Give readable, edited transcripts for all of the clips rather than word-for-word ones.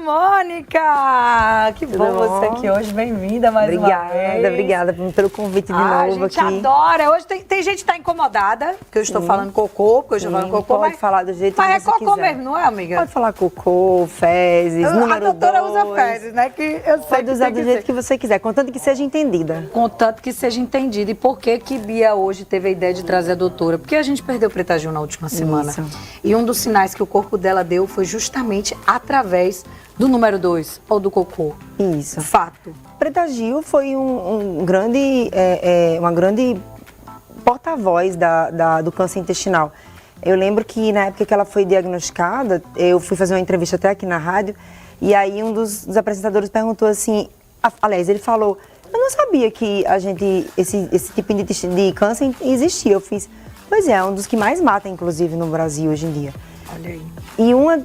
Mônica! Que bom você aqui hoje, bem-vinda mais uma vez. Obrigada pelo convite de novo a gente aqui. Adora. Hoje tem gente que tá incomodada, que eu estou falando cocô, porque eu estou falando cocô, pode falar do jeito que você quiser. Mas é cocô mesmo, não é, amiga? Pode falar cocô, fezes, número 2. A doutora usa fezes, né? Que eu sei pode usar do jeito que você quiser, contanto que seja entendida. Contanto que seja entendida. E por que que Bia hoje teve a ideia de trazer a doutora? Porque a gente perdeu o Preta Gil na última semana. Isso. E um dos sinais que o corpo dela deu foi justamente através do número 2, ou do cocô. Isso. Fato. Preta Gil foi uma grande porta-voz do câncer intestinal. Eu lembro que na época que ela foi diagnosticada, eu fui fazer uma entrevista até aqui na rádio, e aí um dos apresentadores perguntou assim, aliás, ele falou, eu não sabia que esse tipo de câncer existia. Eu fiz, pois é um dos que mais mata, inclusive, no Brasil hoje em dia. Olha aí. E uma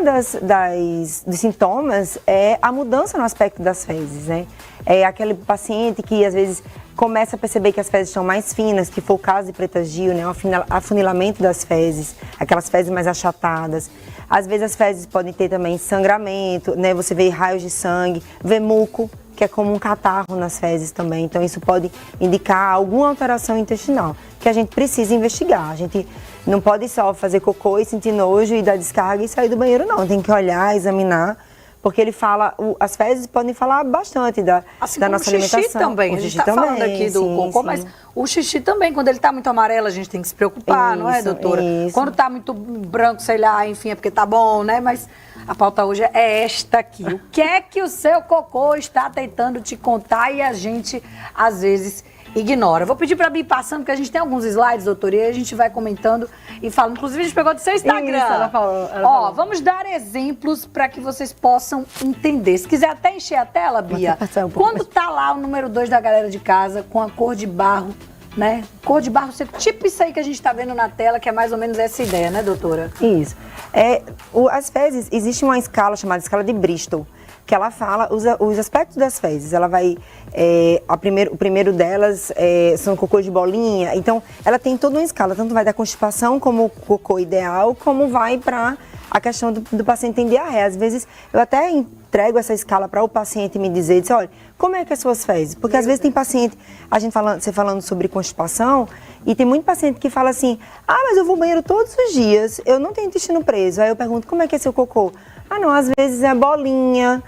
dos sintomas é a mudança no aspecto das fezes, né? É aquele paciente que às vezes começa a perceber que as fezes estão mais finas, que foi o caso de Preta Gil, né? O afunilamento das fezes, aquelas fezes mais achatadas. Às vezes as fezes podem ter também sangramento, né? Você vê raios de sangue, vê muco, que é como um catarro nas fezes também. Então isso pode indicar alguma alteração intestinal, que a gente precisa investigar. A gente não pode só fazer cocô e sentir nojo e dar descarga e sair do banheiro, não. Tem que olhar, examinar, porque ele fala, as fezes podem falar bastante da nossa alimentação. O xixi também, a gente está falando aqui do cocô, mas o xixi também, quando ele está muito amarelo, a gente tem que se preocupar, não é, doutora? Isso. Quando está muito branco, sei lá, enfim, é porque tá bom, né? Mas a pauta hoje é esta aqui. O que é que o seu cocô está tentando te contar e a gente, às vezes, ignora. Vou pedir para ir passando, porque a gente tem alguns slides, doutora, e a gente vai comentando e falando. Inclusive, a gente pegou do seu Instagram. Isso, ela falou. Vamos dar exemplos para que vocês possam entender. Se quiser até encher a tela, Bia, quando tá lá o número 2 da galera de casa, com a cor de barro, né? Cor de barro seco, tipo isso aí que a gente tá vendo na tela, que é mais ou menos essa ideia, né, doutora? Isso. As fezes, existe uma escala chamada escala de Bristol, que ela fala os aspectos das fezes. Ela vai, o primeiro delas são cocô de bolinha, então ela tem toda uma escala, tanto vai da constipação como o cocô ideal, como vai para a questão do paciente tem diarreia. Às vezes eu até entrego essa escala para o paciente me dizer, olha, como é que é as suas fezes? Porque às vezes tem paciente, você falando sobre constipação, e tem muito paciente que fala assim, mas eu vou ao banheiro todos os dias, eu não tenho intestino preso. Aí eu pergunto, como é que é seu cocô? Não, às vezes é bolinha,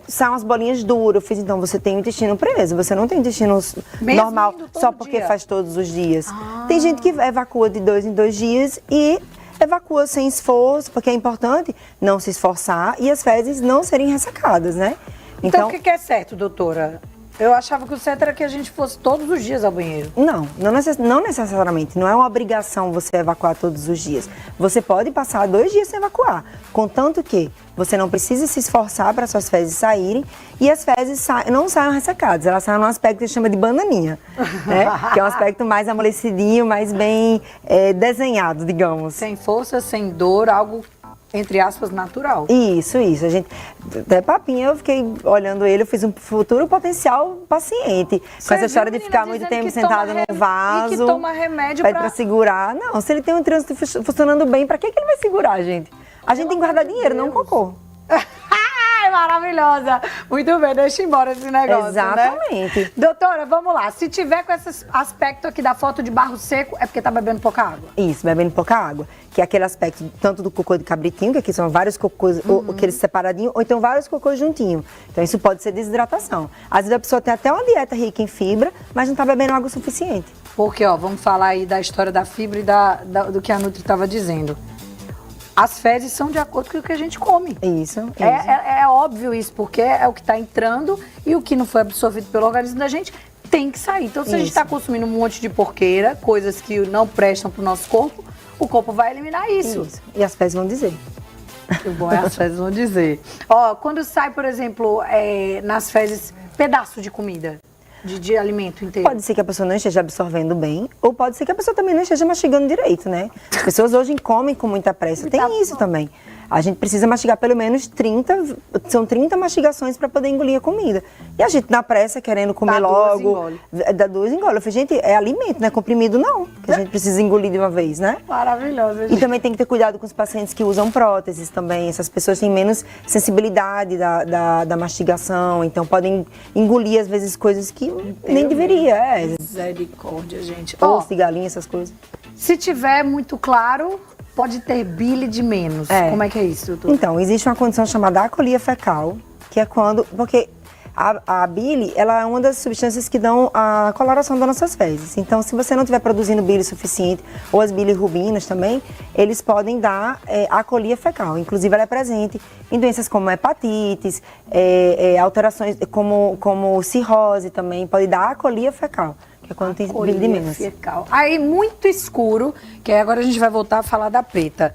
são as bolinhas duras. Eu fiz, então você tem o intestino preso, você não tem intestino normal só porque faz todos os dias. Tem gente que evacua de 2 em 2 dias e evacua sem esforço, porque é importante não se esforçar e as fezes não serem ressacadas, né? Então o que é certo, doutora? Eu achava que o certo era que a gente fosse todos os dias ao banheiro. Não necessariamente. Não é uma obrigação você evacuar todos os dias. Você pode passar 2 dias sem evacuar, contanto que você não precisa se esforçar para suas fezes saírem e as fezes não saiam ressacadas. Elas saem num aspecto que a gente chama de bananinha, né? Que é um aspecto mais amolecidinho, mais bem desenhado, digamos. Sem força, sem dor, algo entre aspas, natural. Isso. A gente, até papinha, eu fiquei olhando ele, eu fiz um futuro potencial paciente. Com essa história de ficar muito tempo sentado num vaso. E que toma remédio pra segurar. Não, se ele tem um trânsito funcionando bem, pra que ele vai segurar, gente? A gente tem que guardar dinheiro, não cocô. Maravilhosa. Muito bem, deixa embora esse negócio, exatamente. Né? Doutora, vamos lá. Se tiver com esse aspecto aqui da foto de barro seco, é porque tá bebendo pouca água. Isso, bebendo pouca água. Que é aquele aspecto tanto do cocô de cabritinho, que aqui são vários cocôs, aqueles separadinhos, ou então vários cocôs juntinhos. Então isso pode ser desidratação. Às vezes a pessoa tem até uma dieta rica em fibra, mas não tá bebendo água suficiente. Porque, vamos falar aí da história da fibra e do que a Nutri estava dizendo. As fezes são de acordo com o que a gente come. Isso. É óbvio isso, porque é o que está entrando e o que não foi absorvido pelo organismo da gente tem que sair. Então, se a gente está consumindo um monte de porqueira, coisas que não prestam para o nosso corpo, o corpo vai eliminar isso. E as fezes vão dizer. O bom é as fezes vão dizer. Quando sai, por exemplo, nas fezes, pedaço de comida. De alimento inteiro. Pode ser que a pessoa não esteja absorvendo bem, ou pode ser que a pessoa também não esteja mastigando direito, né? As pessoas hoje comem com muita pressa, tem isso também. A gente precisa mastigar pelo menos 30, são 30 mastigações para poder engolir a comida. E a gente na pressa, querendo comer logo, dá 2 engole. Eu falei, gente, é alimento, não é comprimido não, que a gente precisa engolir de uma vez, né? Maravilhoso. E também tem que ter cuidado com os pacientes que usam próteses também. Essas pessoas têm menos sensibilidade da mastigação, então podem engolir às vezes coisas que nem deveria. Misericórdia, gente. Osso de galinha, essas coisas. Se tiver muito claro, pode ter bile de menos. Como é que é isso, doutor? Então, existe uma condição chamada acolia fecal, que é quando... Porque a bile, ela é uma das substâncias que dão a coloração das nossas fezes. Então, se você não estiver produzindo bile suficiente, ou as bilirrubinas também, eles podem dar acolia fecal. Inclusive, ela é presente em doenças como hepatites, alterações como cirrose também, pode dar acolia fecal. Que é quando tem bile de menos. Fecal. Aí, muito escuro, que aí agora a gente vai voltar a falar da preta.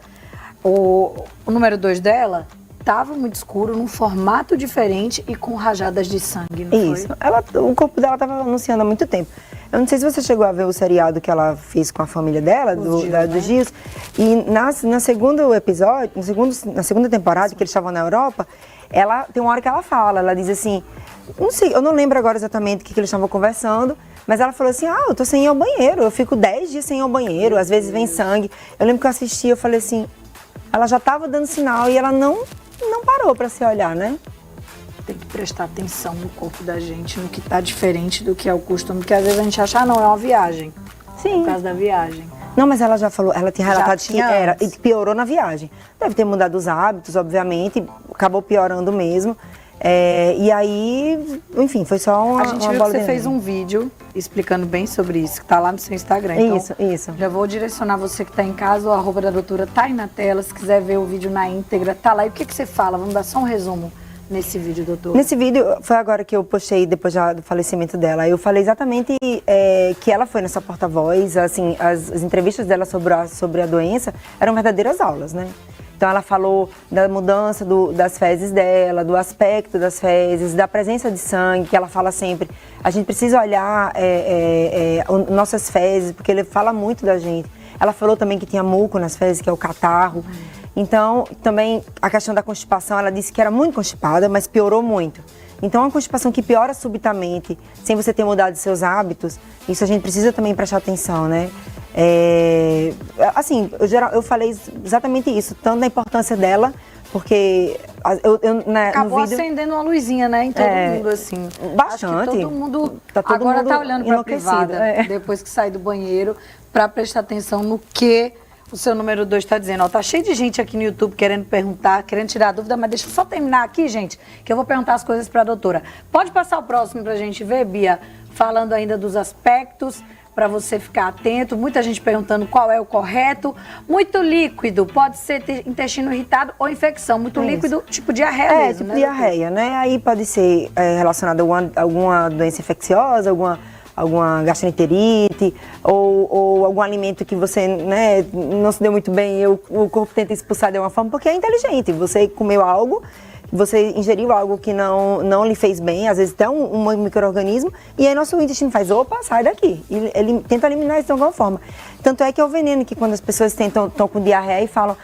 O número 2 dela estava muito escuro, num formato diferente e com rajadas de sangue, não Isso. foi? O corpo dela estava anunciando há muito tempo. Eu não sei se você chegou a ver o seriado que ela fez com a família dela, dos Gios. E na segundo episódio, na segunda temporada, que eles estavam na Europa, ela tem uma hora que ela fala, ela diz assim, não sei, eu não lembro agora exatamente o que eles estavam conversando, mas ela falou assim, eu tô sem ir ao banheiro, eu fico 10 dias sem ir ao banheiro, às vezes vem sangue. Eu lembro que eu assisti, eu falei assim, ela já estava dando sinal e ela não parou para se olhar, né? Tem que prestar atenção no corpo da gente, no que tá diferente do que é o costume, porque às vezes a gente acha, não, é uma viagem. Sim. Por causa da viagem. Não, mas ela já falou, ela tinha relatado que era, antes. e piorou na viagem. Deve ter mudado os hábitos, obviamente, acabou piorando mesmo. E aí, enfim, foi só uma A gente viu que você fez um vídeo explicando bem sobre isso, que tá lá no seu Instagram. Então, Isso. Já vou direcionar você que tá em casa, o arroba da doutora tá aí na tela, se quiser ver o vídeo na íntegra, tá lá. E o que você fala? Vamos dar só um resumo nesse vídeo, doutor. Nesse vídeo, foi agora que eu postei, depois do falecimento dela, eu falei exatamente que ela foi nessa porta-voz, assim, as entrevistas dela sobre a doença eram verdadeiras aulas, né? Então ela falou da mudança das fezes dela, do aspecto das fezes, da presença de sangue, que ela fala sempre. A gente precisa olhar nossas fezes, porque ele fala muito da gente. Ela falou também que tinha muco nas fezes, que é o catarro. Então, também a questão da constipação, ela disse que era muito constipada, mas piorou muito. Então, uma constipação que piora subitamente, sem você ter mudado seus hábitos, isso a gente precisa também prestar atenção, né? Assim, eu falei exatamente isso, tanto da importância dela, porque acabou no vídeo, acendendo uma luzinha, né, em todo mundo, assim. Bastante. Acho que todo mundo todo agora mundo tá olhando pra privada, depois que sai do banheiro, pra prestar atenção no que o seu número 2 está dizendo. Ó, tá cheio de gente aqui no YouTube querendo perguntar, querendo tirar dúvida, mas deixa eu só terminar aqui, gente, que eu vou perguntar as coisas pra doutora. Pode passar o próximo pra gente ver, Bia? Falando ainda dos aspectos, para você ficar atento. Muita gente perguntando qual é o correto. Muito líquido, pode ser intestino irritado ou infecção. Muito líquido, tipo diarreia mesmo, tipo né? diarreia, né? Aí pode ser relacionado a alguma doença infecciosa, alguma gastroenterite ou algum alimento que você, né, não se deu muito bem, o corpo tenta expulsar de uma forma, porque é inteligente. Você comeu algo, você ingeriu algo que não lhe fez bem, às vezes até um micro-organismo, e aí nosso intestino faz, opa, sai daqui. E ele tenta eliminar isso de alguma forma. Tanto é que é o veneno que quando as pessoas estão com diarreia e falam,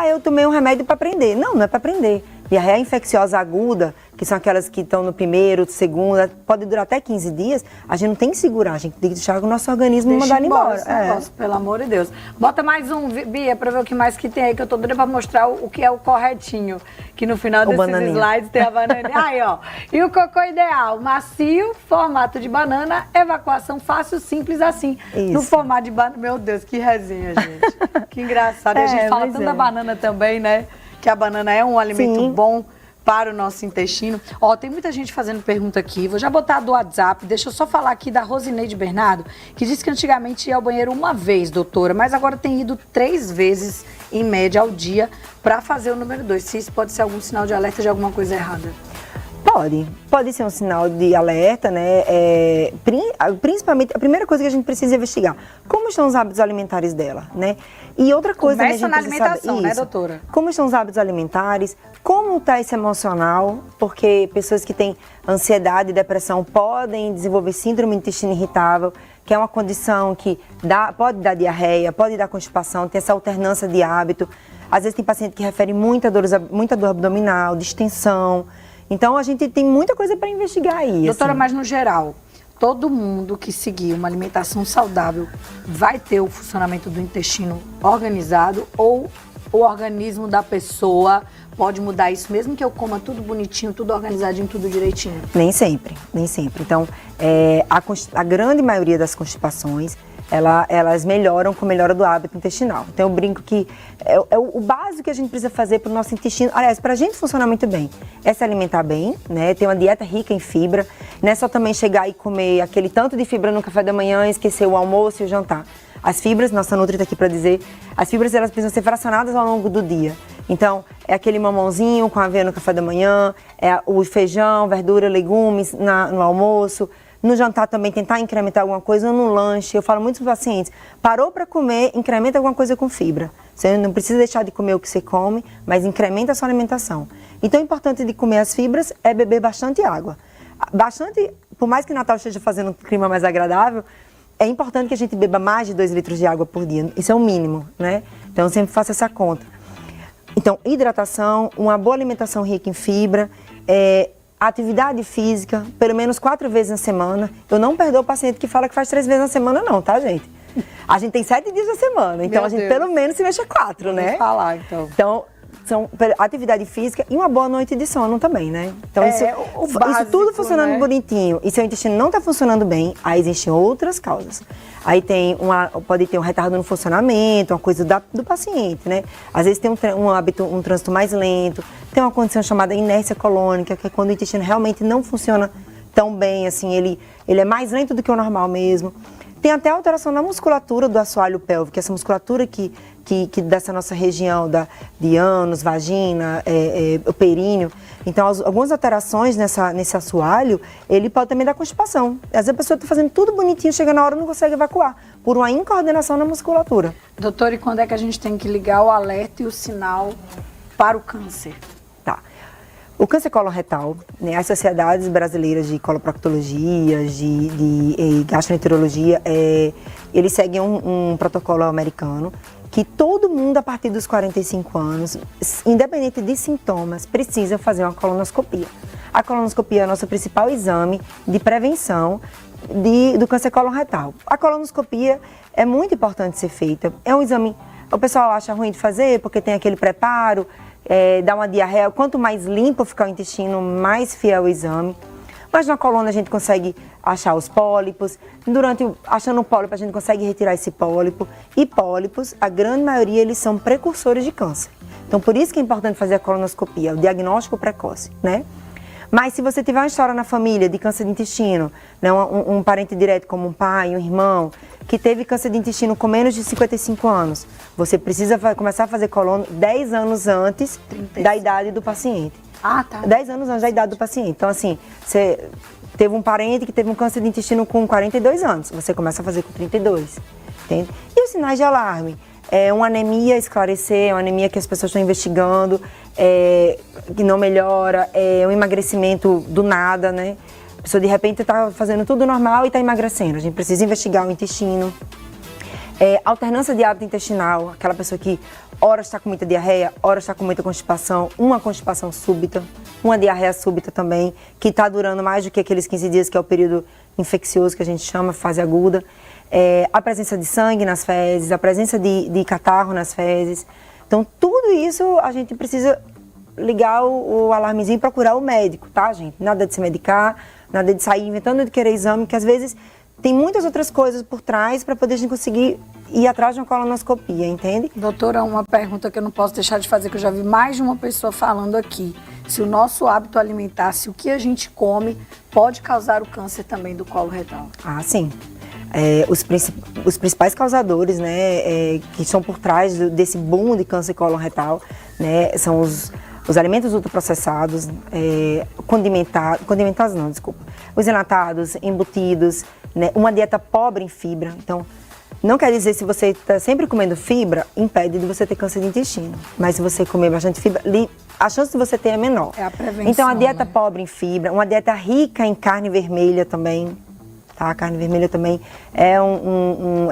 eu tomei um remédio para prender. Não é para prender. Diarreia infecciosa aguda, que são aquelas que estão no primeiro, segundo, pode durar até 15 dias, a gente não tem que segurar, a gente tem que deixar o nosso organismo mandar ele embora. Negócio, pelo amor de Deus. Bota mais um, Bia, pra ver o que mais que tem aí, que eu tô doida pra mostrar o que é o corretinho. Que no final desses slides tem a bananinha. Aí, ó. E o cocô ideal, macio, formato de banana, evacuação fácil, simples assim. Isso. No formato de banana. Meu Deus, que resenha, gente. Que engraçado. E a gente fala tanto da banana também, né? Que a banana é um alimento bom para o nosso intestino. Ó, tem muita gente fazendo pergunta aqui. Vou já botar do WhatsApp. Deixa eu só falar aqui da Rosineide Bernardo, que disse que antigamente ia ao banheiro uma vez, doutora, mas agora tem ido 3 vezes, em média, ao dia, para fazer o número 2. Se isso pode ser algum sinal de alerta de alguma coisa errada. Pode ser um sinal de alerta, né? Principalmente, a primeira coisa que a gente precisa investigar, como estão os hábitos alimentares dela, né? E outra coisa Começa na alimentação, né, doutora? Como estão os hábitos alimentares, como está esse emocional, porque pessoas que têm ansiedade e depressão podem desenvolver síndrome do intestino irritável, que é uma condição que pode dar diarreia, pode dar constipação, tem essa alternância de hábito. Às vezes tem paciente que refere muita dor abdominal, distensão. Então, a gente tem muita coisa para investigar aí. Doutora, assim. mas no geral, todo mundo que seguir uma alimentação saudável vai ter o funcionamento do intestino organizado ou o organismo da pessoa pode mudar isso, mesmo que eu coma tudo bonitinho, tudo organizadinho, tudo direitinho? Nem sempre, nem sempre. Então, a grande maioria das constipações, elas melhoram com a melhora do hábito intestinal. Então, eu brinco que é o básico que a gente precisa fazer para o nosso intestino. Aliás, para a gente funcionar muito bem, é se alimentar bem, né? Ter uma dieta rica em fibra. Não é só também chegar e comer aquele tanto de fibra no café da manhã e esquecer o almoço e o jantar. As fibras, nossa Nutri está aqui para dizer, as fibras elas precisam ser fracionadas ao longo do dia. Então, é aquele mamãozinho com aveia no café da manhã, é o feijão, verdura, legumes no almoço. No jantar também tentar incrementar alguma coisa, ou no lanche. Eu falo muito para os pacientes, parou para comer, incrementa alguma coisa com fibra. Você não precisa deixar de comer o que você come, mas incrementa a sua alimentação. Então, o importante de comer as fibras é beber bastante água. Bastante, por mais que o Natal esteja fazendo um clima mais agradável, é importante que a gente beba mais de 2 litros de água por dia. Isso é o mínimo, né? Então, eu sempre faço essa conta. Então, hidratação, uma boa alimentação rica em fibra, atividade física, pelo menos 4 vezes na semana. Eu não perdoo o paciente que fala que faz 3 vezes na semana, não, tá, gente? A gente tem 7 dias na semana, então a gente pelo menos se mexe 4, né? Vamos falar, então. Então, são atividade física e uma boa noite de sono também, né? Então, isso básico, tudo funcionando né? bonitinho e seu intestino não está funcionando bem, aí existem outras causas. Aí pode ter um retardo no funcionamento, uma coisa do paciente, né? Às vezes tem um trânsito mais lento, tem uma condição chamada inércia colônica, que é quando o intestino realmente não funciona tão bem, assim, ele é mais lento do que o normal mesmo. Tem até alteração na musculatura do assoalho pélvico, essa musculatura que dessa nossa região de ânus, vagina, o períneo. Então, algumas alterações nesse assoalho, ele pode também dar constipação. Às vezes a pessoa está fazendo tudo bonitinho, chega na hora e não consegue evacuar, por uma incoordenação na musculatura. Doutora, e quando é que a gente tem que ligar o alerta e o sinal para o câncer? Tá. O câncer coloretal, né, as sociedades brasileiras de coloproctologia, de gastroenterologia, eles seguem um protocolo americano que todo mundo a partir dos 45 anos, independente de sintomas, precisa fazer uma colonoscopia. A colonoscopia é o nosso principal exame de prevenção do câncer coloretal. A colonoscopia é muito importante ser feita. É um exame, o pessoal acha ruim de fazer porque tem aquele preparo, dá uma diarreia. Quanto mais limpo ficar o intestino, mais fiel o exame. Mas na coluna a gente consegue achar os pólipos. Achando um pólipo, a gente consegue retirar esse pólipo. E pólipos, a grande maioria, eles são precursores de câncer. Então, por isso que é importante fazer a colonoscopia, o diagnóstico precoce, né? Mas se você tiver uma história na família de câncer de intestino, né, um parente direto como um pai, um irmão, que teve câncer de intestino com menos de 55 anos, você precisa começar a fazer colono 10 anos antes da idade do paciente. Ah, tá. 10 anos antes da idade do paciente. Então, assim, você teve um parente que teve um câncer de intestino com 42 anos, você começa a fazer com 32, entende? E os sinais de alarme? Uma anemia esclarecer, uma anemia que as pessoas estão investigando, que não melhora, um emagrecimento do nada, né? A pessoa de repente está fazendo tudo normal e está emagrecendo. A gente precisa investigar o intestino. Alternância de hábito intestinal, aquela pessoa que ora está com muita diarreia, ora está com muita constipação, uma constipação súbita, uma diarreia súbita também, que está durando mais do que aqueles 15 dias, que é o período infeccioso que a gente chama, fase aguda. A presença de sangue nas fezes, a presença de catarro nas fezes. Então, tudo isso a gente precisa ligar o alarmezinho e procurar o médico, tá, gente? Nada de se medicar, nada de sair inventando de querer exame, que às vezes tem muitas outras coisas por trás para poder a gente conseguir ir atrás de uma colonoscopia, entende? Doutora, uma pergunta que eu não posso deixar de fazer, que eu já vi mais de uma pessoa falando aqui. Se o nosso hábito alimentar, se o que a gente come, pode causar o câncer também do colo retal? Ah, sim. Os principais causadores, né, que estão por trás desse boom de câncer coloretal, né, são os alimentos ultraprocessados, condimentados não, desculpa, os enlatados, embutidos, né, uma dieta pobre em fibra. Então, não quer dizer se você está sempre comendo fibra, impede de você ter câncer de intestino. Mas se você comer bastante fibra, a chance de você ter é menor. É a prevenção. Então, a dieta né? pobre em fibra, uma dieta rica em carne vermelha também. Tá? A carne vermelha também é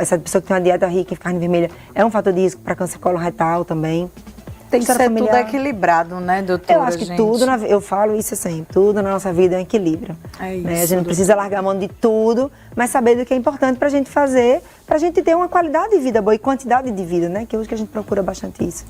essa pessoa que tem uma dieta rica em carne vermelha é um fator de risco para câncer coloretal também. Tem que História ser tudo familiar. equilibrado, né, doutora? Eu acho que gente? tudo, eu falo isso sempre, tudo na nossa vida é um equilíbrio. É né? A isso, gente não precisa largar a mão de tudo, mas saber do que é importante pra gente fazer, pra gente ter uma qualidade de vida boa e quantidade de vida, né? Que hoje que a gente procura bastante isso.